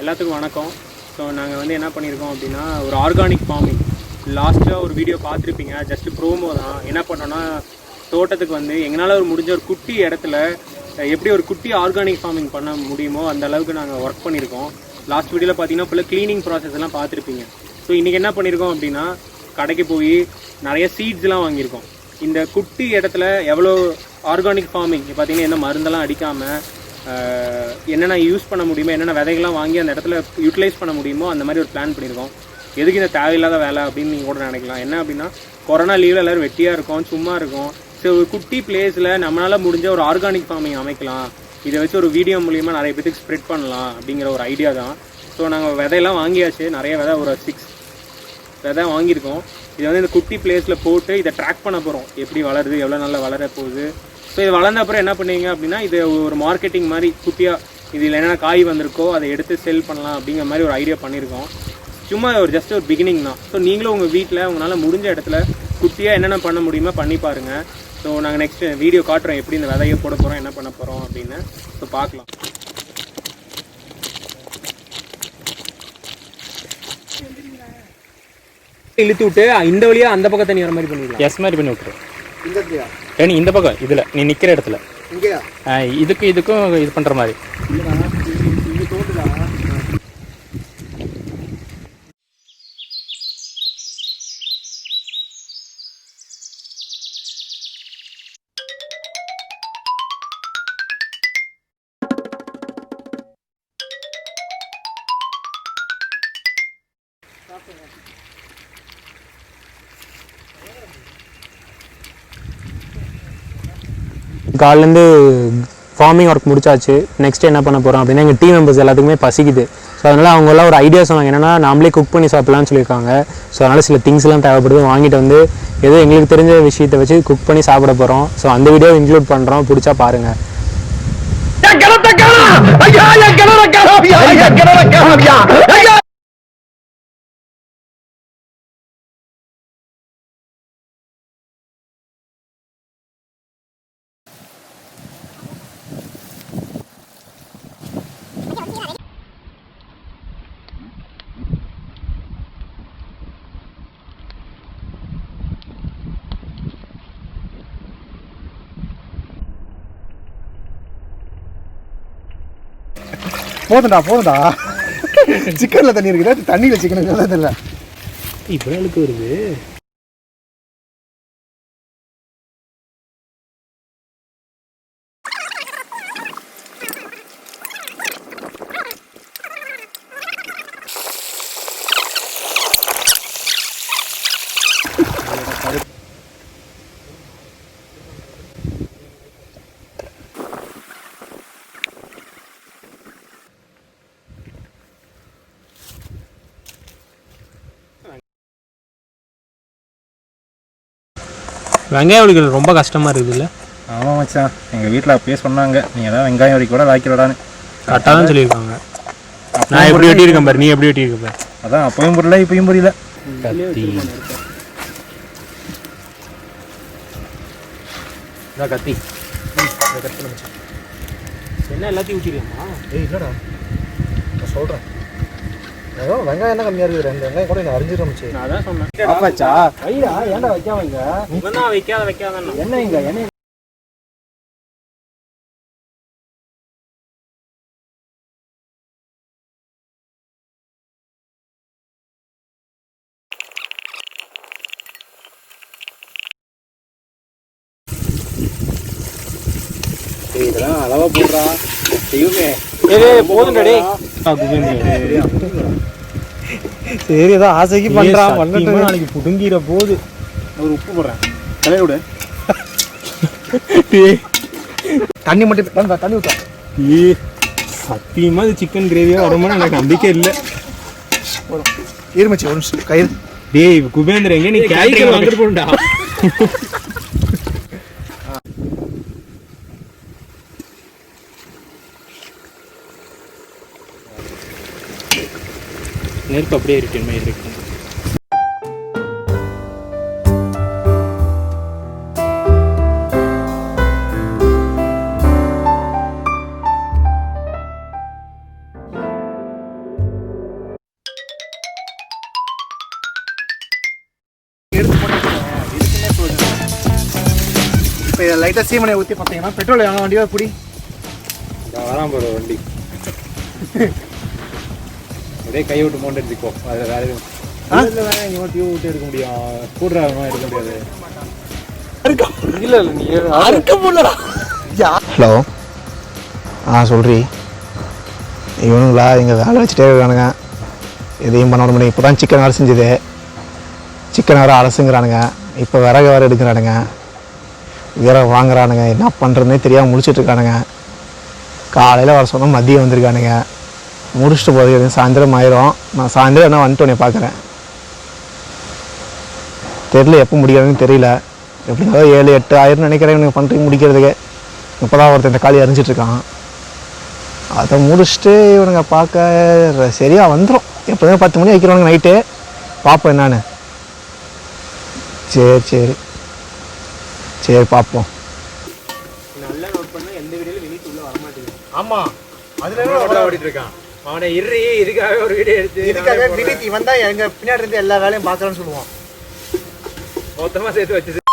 எல்லாத்துக்கும் வணக்கம். ஸோ நாங்கள் வந்து என்ன பண்ணியிருக்கோம் அப்படின்னா, ஒரு ஆர்கானிக் ஃபார்மிங் லாஸ்ட்டாக ஒரு வீடியோ பார்த்துருப்பீங்க. ஜஸ்ட்டு ப்ரோமோ தான். என்ன பண்ணோன்னா, தோட்டத்துக்கு வந்து எங்களால் ஒரு முடிஞ்ச ஒரு குட்டி இடத்துல எப்படி ஒரு குட்டி ஆர்கானிக் ஃபார்மிங் பண்ண முடியுமோ அந்த அளவுக்கு நாங்கள் ஒர்க் பண்ணியிருக்கோம். லாஸ்ட் வீடியோவில் பார்த்தீங்கன்னா ஃபுல்லாக க்ளீனிங் ப்ராசஸ் எல்லாம் பார்த்துருப்பீங்க. ஸோ இன்றைக்கி என்ன பண்ணியிருக்கோம் அப்படின்னா, கடைக்கு போய் நிறைய சீட்ஸ்லாம் வாங்கியிருக்கோம். இந்த குட்டி இடத்துல எவ்வளோ ஆர்கானிக் ஃபார்மிங் பார்த்தீங்கன்னா எந்த மருந்தெல்லாம் அடிக்காமல் என்னென்ன யூஸ் பண்ண முடியுமோ, என்னென்ன விதைகள்லாம் வாங்கி அந்த இடத்துல யூட்டிலைஸ் பண்ண முடியுமோ அந்த மாதிரி ஒரு பிளான் பண்ணியிருக்கோம். எதுக்கு இந்த தேவையில்லாத வேலை அப்படின்னு நீங்கள் கூட நினைக்கலாம். என்ன அப்படின்னா, கொரோனா லீவில் எல்லோரும் வெட்டியாக இருக்கோம், சும்மா இருக்கும். ஸோ ஒரு குட்டி பிளேஸில் நம்மளால் முடிஞ்ச ஒரு ஆர்கானிக் ஃபார்மிங் அமைக்கலாம், இதை வச்சு ஒரு வீடியோ மூலிமா நிறைய பேருக்கு ஸ்ப்ரெட் பண்ணலாம் அப்படிங்கிற ஒரு ஐடியா தான். ஸோ நாங்கள் விதையெல்லாம் வாங்கியாச்சு, நிறைய விதை, ஒரு 6 விதை வாங்கியிருக்கோம். இதை வந்து இந்த குட்டி பிளேஸில் போட்டு இதை ட்ராக் பண்ண போகிறோம், எப்படி வளருது, எவ்வளோ நல்லா வளர போகுது. ஸோ இது வளர்ந்த அப்புறம் என்ன பண்ணுவீங்க அப்படின்னா, இது ஒரு மார்க்கெட்டிங் மாதிரி குட்டியாக இதில் என்னென்ன காய் வந்திருக்கோ அதை எடுத்து செல் பண்ணலாம் அப்படிங்கிற மாதிரி ஒரு ஐடியா பண்ணியிருக்கோம். சும்மா ஒரு ஜஸ்ட் ஒரு பிகினிங் தான். ஸோ நீங்களும் உங்கள் வீட்டில் உங்களால் முடிஞ்ச இடத்துல குட்டியாக என்னென்ன பண்ண முடியுமோ பண்ணி பாருங்கள். ஸோ நாங்கள் நெக்ஸ்ட் வீடியோ காட்டுறோம் எப்படி இந்த விதையை போட போகிறோம், என்ன பண்ண போகிறோம் அப்படின்னு. ஸோ பார்க்கலாம். இழுத்து விட்டு இந்த வழியாக அந்த பக்கம் தண்ணி வர மாதிரி பண்ணிடலாம். எஸ் மாதிரி பண்ணி விட்டுரு. இந்த பக்கம் இதில் நீ நிற்கிற இடத்துல இதுக்கும் இது பண்ணுற மாதிரி. காலிலேருந்து ஃபார்மிங் ஒர்க் முடிச்சாச்சு. நெக்ஸ்ட் என்ன பண்ண போகிறோம் அப்படின்னா, எங்கள் டீம் மெம்பர்ஸ் எல்லாத்துக்குமே பசிக்குது. ஸோ அதனால் அவங்களாம் ஒரு ஐடியா சொன்னாங்க, என்னென்னா நாமளே குக் பண்ணி சாப்பிட்லான்னு சொல்லியிருக்காங்க. ஸோ அதனால் சில திங்ஸ்லாம் தேவைப்படுது, வாங்கிட்டு வந்து ஏதோ எங்களுக்கு தெரிஞ்ச விஷயத்தை வச்சு குக் பண்ணி சாப்பிட போகிறோம். ஸோ அந்த வீடியோ இன்க்ளூட் பண்ணுறோம், பிடிச்சா பாருங்கள். போதும்டா சிக்கன்ல தண்ணி இருக்குதா, தண்ணியில சிக்கன் இல்லை இப்போ எனக்கு வருது. வெங்காயம் உரிக்கிறது ரொம்ப கஷ்டமாக இருக்குது இல்லை? ஆமாம் மச்சான், எங்கள் வீட்டில் அப்பயே சொன்னாங்க, நீங்கள் தான் வெங்காயம் உரிக்க கூட லாய்க்கிறடான்னு. கரெக்டாக தான் சொல்லியிருக்காங்க. நான் எப்படி வெட்டியிருக்கேன் பாரு, நீ எப்படி வெட்டியிருக்க பாரு. அதான் அப்பயும் புரியல, இப்பயும் புரியல. கத்தி கத்தி என்ன எல்லாத்தையும் ஊற்றிடலாமா? இல்லைடா, நான் சொல்கிறேன். ஏதோ வெங்காயம் என்ன கம்மியாக இருக்குது, 2 வெங்காயம் கூட என்ன அரிஞ்சிருந்துச்சு. நான் தான் சொன்னேன். ஆப்பாச்சா ஐயா, ஏன்டா வைக்காமங்க? இவன் வைக்காத என்ன இங்க என்ன இதெல்லாம் அளவா போடுறா செய்யுமே. போதும் டே. சரி, ஏதோ ஆசைக்கு பண்றான். நாளைக்கு புடுங்கிற போது ஒரு உப்பு போடுறேன், தலையை விடு. தண்ணி மட்டும் தண்ணி ஊற்றா. சத்தியமா இது சிக்கன் கிரேவியா வருமானு எனக்கு நம்பிக்கை இல்லை. இருமச்சி ஒரு நிமிஷம் கயிறு. டேய் குபேந்தர், எங்க நீ கேட்டரிங் வாங்கிட்டு போண்டா. நெருப்பு அப்படியே இருக்கு இருக்கு. லைட்டாக சீமனை ஊற்றி பார்த்தீங்கன்னா பெட்ரோல் வாங்க வண்டியாக பிடி வரான் போகிற வண்டி அப்படியே கை விட்டு மோண்டு எடுத்துக்கோ அதில் வேறு எதுவும் இங்கே டியூப் விட்டு எடுக்க முடியும் கூடுறாங்க எடுக்க முடியாது இல்லை இல்லை நீ அறுக்க முடியலடா ஹலோ சொல்றி இவனுங்களா இங்கே வேலை வச்சுட்டே இருக்கானுங்க எதையும் பண்ண முடியும் இப்போ தான் சிக்கன் வேறு செஞ்சுது சிக்கன் வேறு அலசுங்கிறானுங்க இப்போ விறகு வேறு எடுக்கிறானுங்க வேற வாங்குறானுங்க என்ன பண்ணுறதுனே தெரியாமல் முடிச்சிட்ருக்கானுங்க காலையில் வர சொன்னால் மதியம் வந்திருக்கானுங்க முடிச்சுட்டு போகிறது சாயந்தரம் ஆயிரும் நான் சாயந்தரம் என்ன வந்துட்டு உன்னை பார்க்குறேன் தெரியல எப்போ முடியாதுன்னு தெரியல எப்படினாலும் 7-8 ஆயிரம் நினைக்கிறேன் எனக்கு பண்ணுறீங்க முடிக்கிறதுக்கு இப்போ தான் ஒருத்தன் இந்த காலி அறிஞ்சிட்ருக்கான் அதை முடிச்சுட்டு இவனுங்க பார்க்க சரியாக வந்துடும் எப்போதுமே 10 மணி வைக்கிறவனுங்க நைட்டு பார்ப்போம் என்னான்னு சரி சரி சரி பார்ப்போம் நல்லா நோட் பண்ணா எந்த வீடியோல வினித் உள்ள வர மாட்டேங்குது. ஆமாம் அதில் ஓடிட்டு இருக்கான் அவனை இரு இதுக்காக ஒரு வீடியோ எடுத்து இதுக்காக வினித் இவன் தான் எங்கள் பின்னாடி இருந்து எல்லா வேலையும் பார்க்குறேன்னு சொல்லுவான் மொத்தமாக சேர்த்து வச்சு